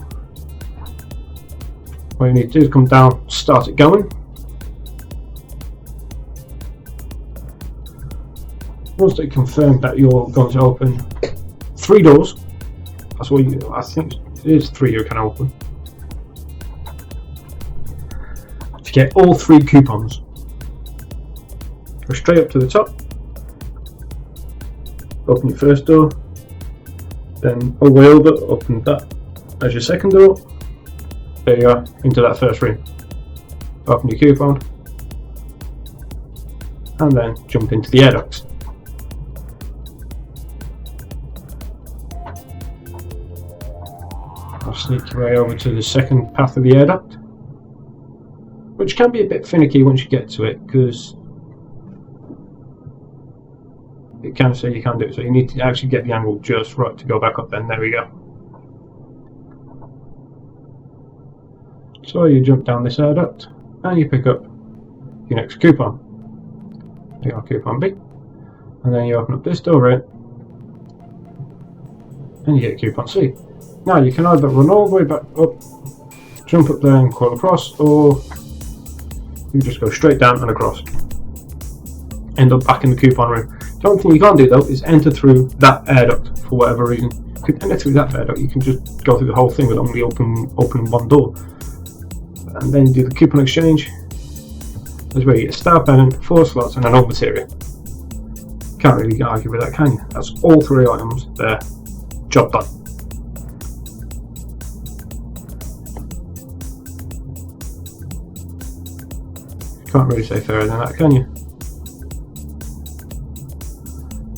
Speaker 1: What you need to do is come down, start it going. Once they confirm that you're going to open 3 doors, that's what I think it is 3 you can open. To get all 3 coupons, go straight up to the top, open your first door, then all the way over, open that as your second door. There you are, into that first room. Open your coupon, and then jump into the air ducts. I'll sneak your way over to the second path of the air duct, which can be a bit finicky once you get to it, because it can say you can't do it, so you need to actually get the angle just right to go back up. Then there we go. So you jump down this air duct and you pick up your next coupon. You got coupon B, and then you open up this door right, and you get coupon C. Now you can either run all the way back up, jump up there and crawl across, or you just go straight down and across. End up back in the coupon room. The only thing you can't do though is enter through that air duct for whatever reason. You can enter through that air duct, you can just go through the whole thing with only opening one door. And then do the coupon exchange. That's where you get a star pennant, 4 slots and an old material. Can't really argue with that, can you? That's all 3 items there. Job done. Can't really say fairer than that, can you?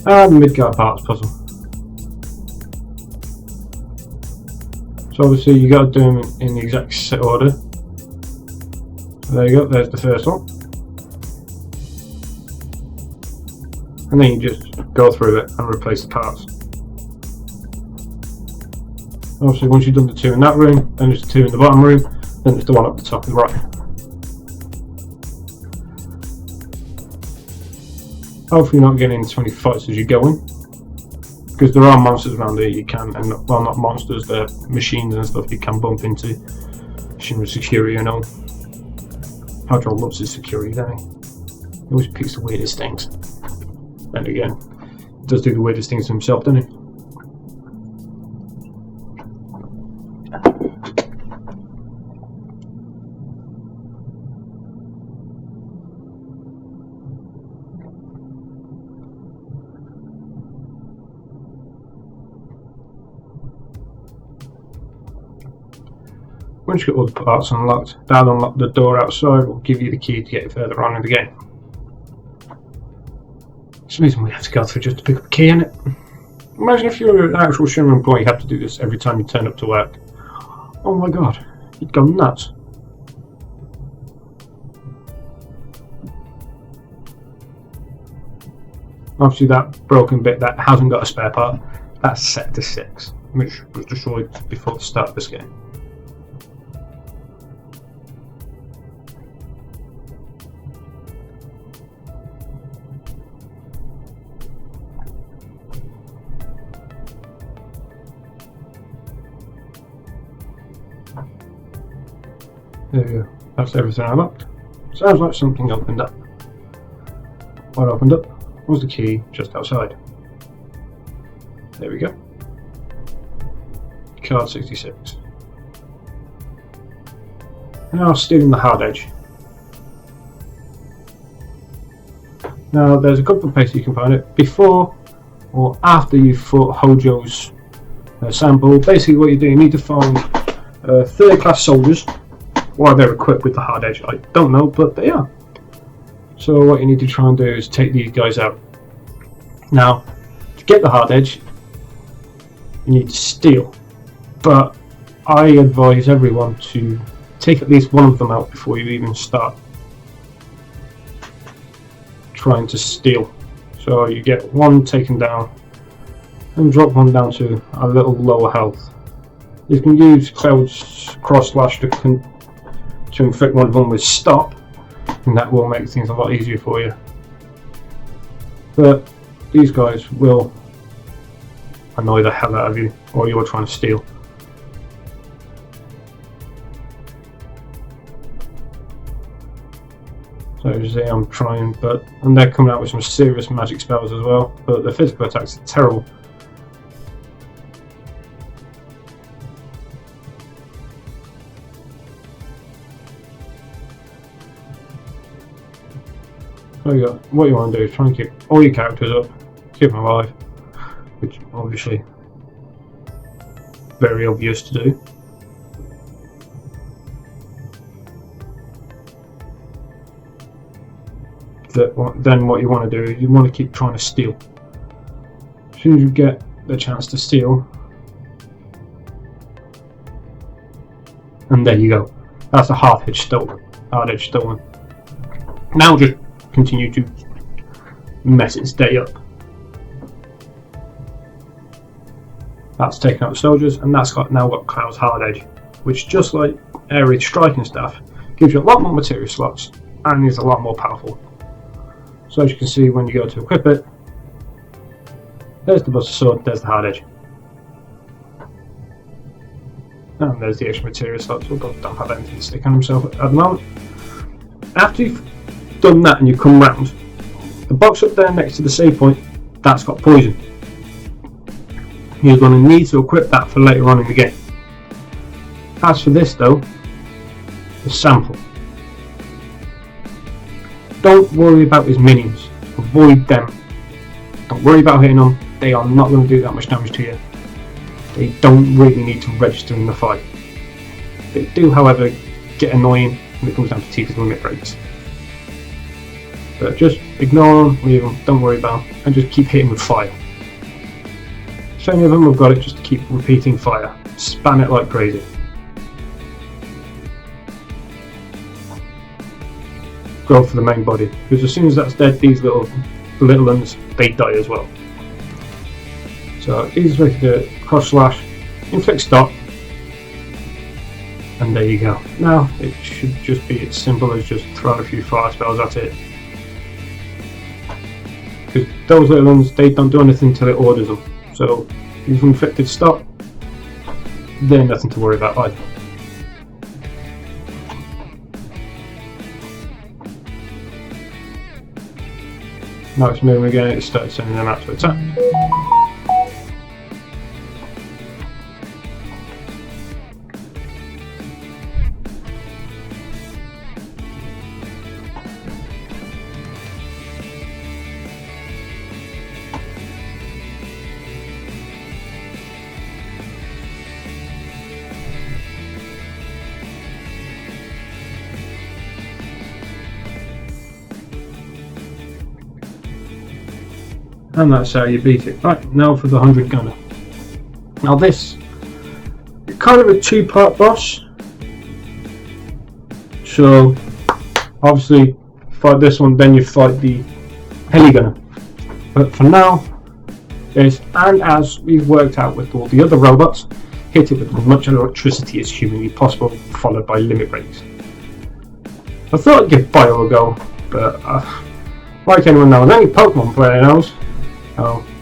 Speaker 1: And the Midgar parts puzzle. So obviously you got to do them in the exact set order. So there you go, there's the first one. And then you just go through it and replace the parts. Obviously once you've done the 2 in that room, then there's the 2 in the bottom room, then there's the one up the top of the right. Hopefully you're not getting into any fights as you're going, because there are monsters around here you can, and well, not monsters, they're machines and stuff you can bump into. Shinra security, you know. Hardedge loves his security, doesn't he? He always picks the weirdest things. Then again, he does do the weirdest things to himself, doesn't he? Once you get all the parts unlocked, that'll unlock the door outside, will give you the key to get further on in the game. It's amazing we have to go through just to pick up a key in it. Imagine if you're an actual Shinra employee, you have to do this every time you turn up to work. Oh my god, you'd go nuts. Obviously that broken bit that hasn't got a spare part, that's Sector 6, which was destroyed before the start of this game. There you go, that's everything unlocked. Sounds like something opened up. What opened up was the key just outside. There we go. Card 66. Now stealing the Hardedge. Now there's a couple of places you can find it. Before or after you've fought Hojo's sample, basically what you do, you need to find 3rd class soldiers. Why they're equipped with the Hardedge, I don't know, but they are. So what you need to try and do is take these guys out. Now, to get the Hardedge, you need to steal, but I advise everyone to take at least one of them out before you even start trying to steal. So you get one taken down and drop one down to a little lower health. You can use Cloud's Cross Slash to inflict one of them with Stop, and that will make things a lot easier for you. But these guys will annoy the hell out of you while you're trying to steal. So as you see, I'm trying, and they're coming out with some serious magic spells as well, but the physical attacks are terrible. So what you want to do is try and keep all your characters up, keep them alive, which obviously very obvious to do. Then what you want to do is you want to keep trying to steal. As soon as you get the chance to steal, and there you go. That's a Hardedge stolen. Now just continue to mess its day up. That's taken out the soldiers, and that's now got Cloud's Hardedge, which, just like Ares Striking Staff, gives you a lot more material slots and is a lot more powerful. So as you can see, when you go to equip it, there's the Buster Sword, there's the Hardedge, and there's the extra material slots. Oh god, don't have anything to stick on himself at the moment. After you've done that and you come round, the box up there next to the save point, that's got poison. You're going to need to equip that for later on in the game. As for this though, the sample. Don't worry about his minions, avoid them. Don't worry about hitting them, they are not going to do that much damage to you. They don't really need to register in the fight. They do, however, get annoying when it comes down to Tifa's limit breaks. But just ignore them, leave them, don't worry about them, and just keep hitting with fire. So many of them have got it, just keep repeating fire. Spam it like crazy. Go for the main body, because as soon as that's dead, these little ones, they die as well. So easiest way to do it, Cross Slash, inflict Stop, and there you go. Now it should just be as simple as just throwing a few fire spells at it. Because those little ones, they don't do anything until it orders them. So you've inflicted Stop, they're nothing to worry about either. Now it's moving again, it started sending them out to attack. And that's how you beat it. Right, now for the 100 gunner. Now this is kind of a two-part boss. So obviously fight this one, then you fight the heli gunner. But for now, and as we've worked out with all the other robots, hit it with as much electricity as humanly possible, followed by limit breaks. I thought I'd give Bio a go, but like anyone knows, any Pokemon player knows,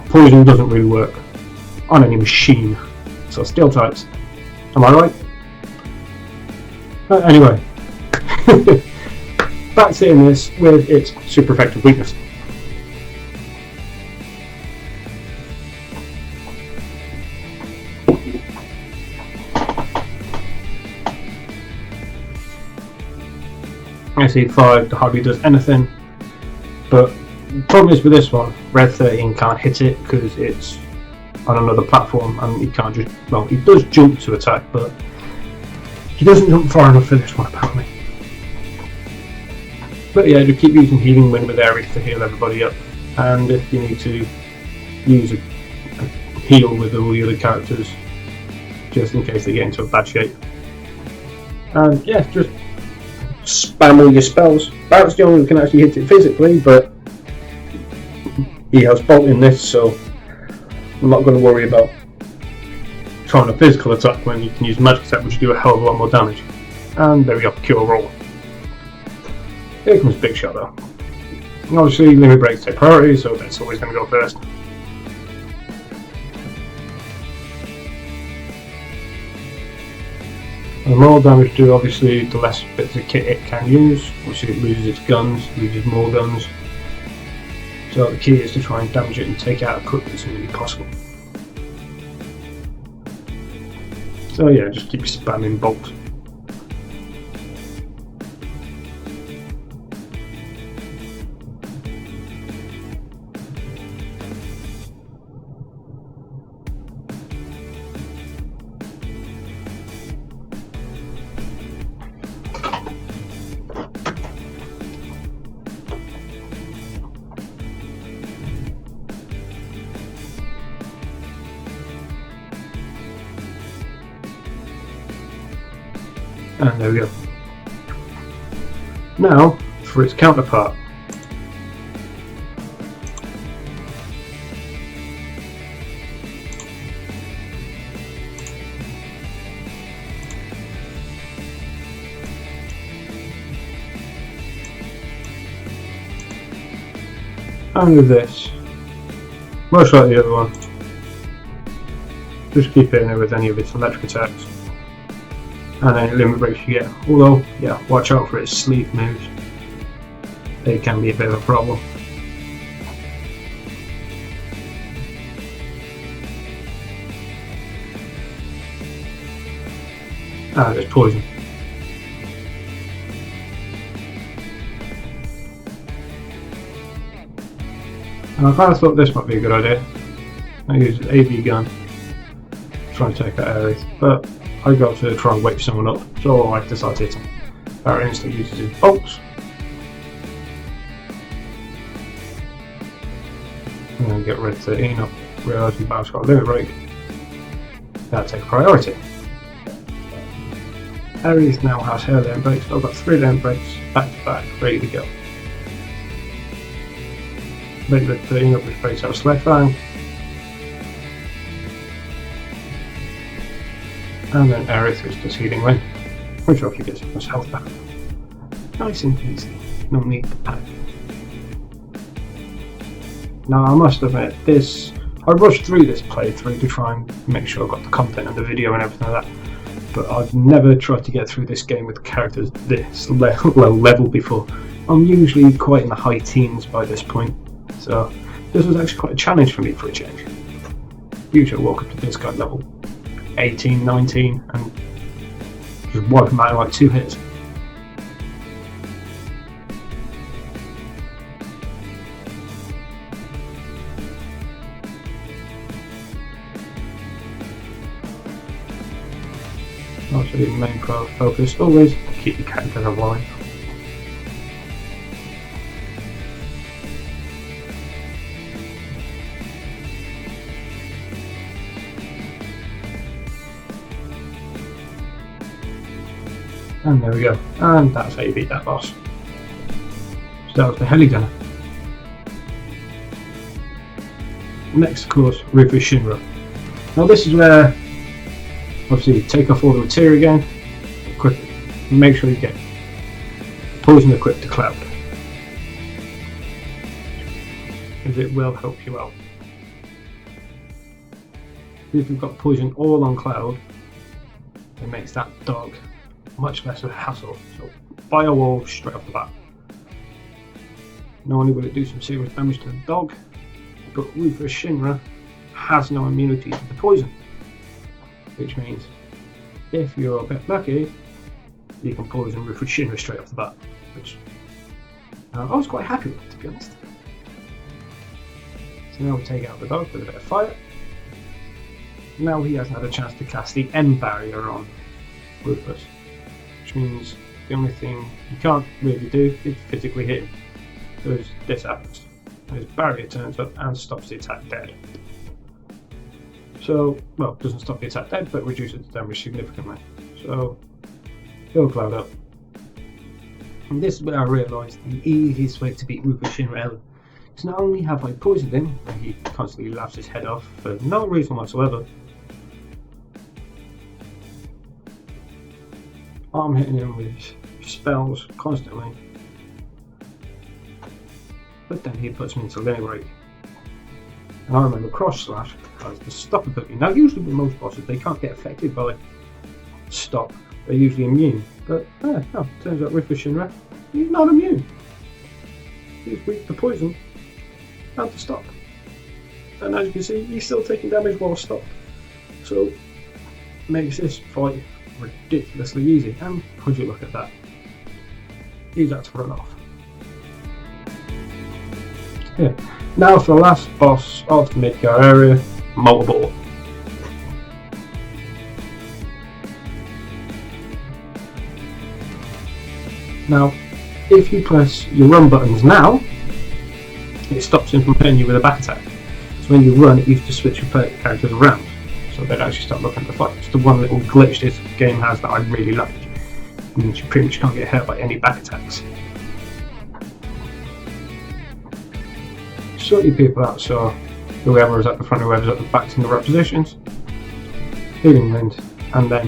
Speaker 1: poison doesn't really work on any machine, so steel types. Am I right? Anyway, back to hitting this with its super effective weakness. SE5 hardly does anything, but the problem is with this one, Red 13 can't hit it because it's on another platform and he can't just, well, he does jump to attack, but he doesn't jump far enough for this one apparently. But yeah, just keep using Healing Wind with Ares to heal everybody up, and if you need to use a heal with all the other characters, just in case they get into a bad shape. And yeah, just spam all your spells. Barrett's the only one who can actually hit it physically, but he has bolt in this, so I'm not going to worry about trying a physical attack when you can use magic attack, which do a hell of a lot more damage. And there we go, cure roll. Here comes Big Shot though. And obviously limit breaks take priority, so that's always going to go first. The more damage to do, obviously, the less bits of kit it can use. Obviously it loses its guns, loses more guns. So the key is to try and damage it and take it out as quickly as humanly possible. So yeah, just keep spamming bolts. And there we go. Now for its counterpart. And with this, much like the other one, just keep hitting it with any of its electric attacks. And any limit breaks you get. Although, yeah, watch out for its sleep moves. They can be a bit of a problem. And there's poison. And I kind of thought this might be a good idea. I use an AV gun to try and take out Ares, but I got to try and wake someone up, so I decided to hit him. Barrett instantly uses his bolts. And then get rid of 13 up, realising Barrett's got a limit break. That'll take priority. Ares now has her limit breaks, so I've got 3 limit breaks back to back, ready to go. Make the 13 up with face out Sled Fang. And then Aerithris does Healing Wind, which hopefully gets his health back. Nice and easy, no need to panic. Now I must admit, I rushed through this playthrough to try and make sure I got the content of the video and everything like that, but I've never tried to get through this game with characters this low level before. I'm usually quite in the high teens by this point, so this was actually quite a challenge for me for a change. Usually I walk up to this guy level 18, 19 and just wipe him out in like 2 hits. Also the main focus, always keep the characters alive. And there we go, and that's how you beat that boss. So that was the Heli Gunner. Next, of course, Rufus Shinra. Now this is where, obviously, take off all the materia again, quickly, and make sure you get poison equipped to Cloud, as it will help you out. If you've got poison all on Cloud, it makes that dog much less of a hassle, so fire wall straight off the bat. Not only will it do some serious damage to the dog, but Rufus Shinra has no immunity to the poison, which means if you're a bit lucky, you can poison Rufus Shinra straight off the bat, which I was quite happy with, to be honest. So now we take out the dog with a bit of fire. Now he hasn't had a chance to cast the M barrier on Rufus, which means the only thing you can't really do is physically hit him, because this happens. his barrier turns up and stops the attack dead. So, well, doesn't stop the attack dead, but reduces the damage significantly. So, he'll cloud up. And this is where I realised the easiest way to beat Rufus Shinra ever. Because not only have I poisoned him, and he constantly laughs his head off for no reason whatsoever, I'm hitting him with spells constantly. But then he puts me into limit break. And I remember cross slash as the stop ability. Now usually with most bosses they can't get affected by stop, they're usually immune. But no, turns out Rufus Shinra, he's not immune. He's weak to poison and to stop. And as you can see, he's still taking damage while stopped. So makes this fight ridiculously easy. And would you look at that? He's had to run off. Yeah. Now for the last boss of the Midgar area, Multiple. Now, if you press your run buttons now, it stops him from hitting you with a back attack. So when you run, it used to switch your characters around, so they'd actually start looking at the fight. It's the one little glitch this game has that I really like. It means you pretty much can't get hurt by any back attacks. Sort your people out, so whoever is at the front, whoever's at the back's in the right positions. Healing Wind, and then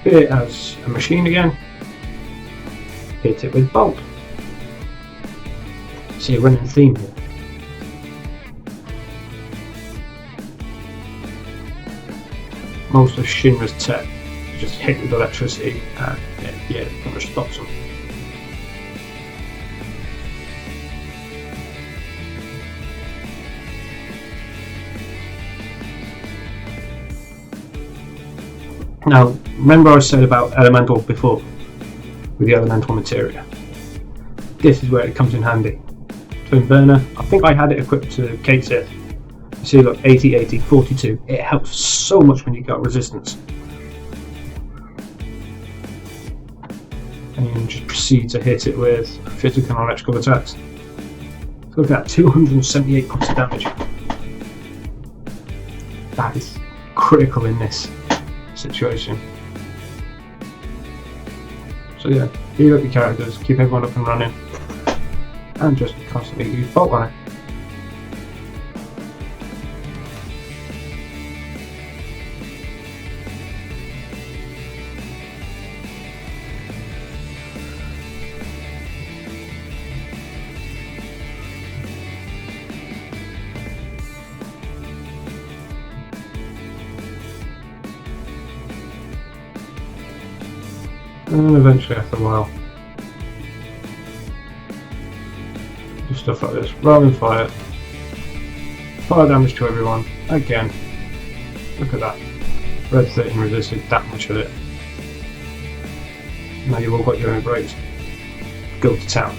Speaker 1: hit it as a machine again. Hit it with Bolt. See a running theme here. Most of Shinra's tech is just hit with electricity and it pretty much stops them. Now, remember I said about elemental before, with the elemental materia. This is where it comes in handy. Twin burner, I think I had it equipped to Kate's Hit. You see, look, 80, 80, 42. It helps so much when you got resistance. And you can just proceed to hit it with physical and electrical attacks. So look at that, 278 points of damage. That is critical in this situation. So yeah, heal up your characters, keep everyone up and running, and just constantly use Bolt on it. And eventually after a while, do stuff like this, rolling fire, fire damage to everyone, again, look at that, red 13 resisted that much of it. Now you've all got your own breaks, go to town.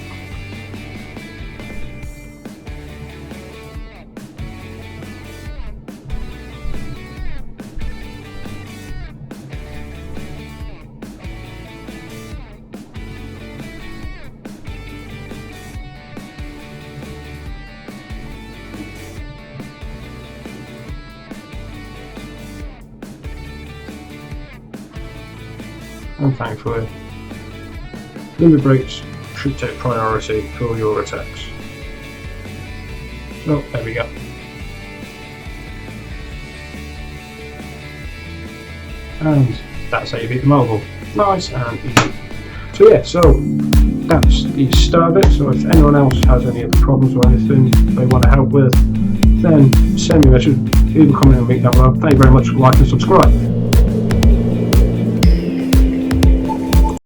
Speaker 1: And thankfully, limit breaks should take priority for all your attacks. So there we go. And that's how you beat the mobile. Nice and easy. So yeah, so that's the start of it. So if anyone else has any other problems or anything they want to help with, then send me a message, leave a comment and link down below. Thank you very much for liking and subscribe.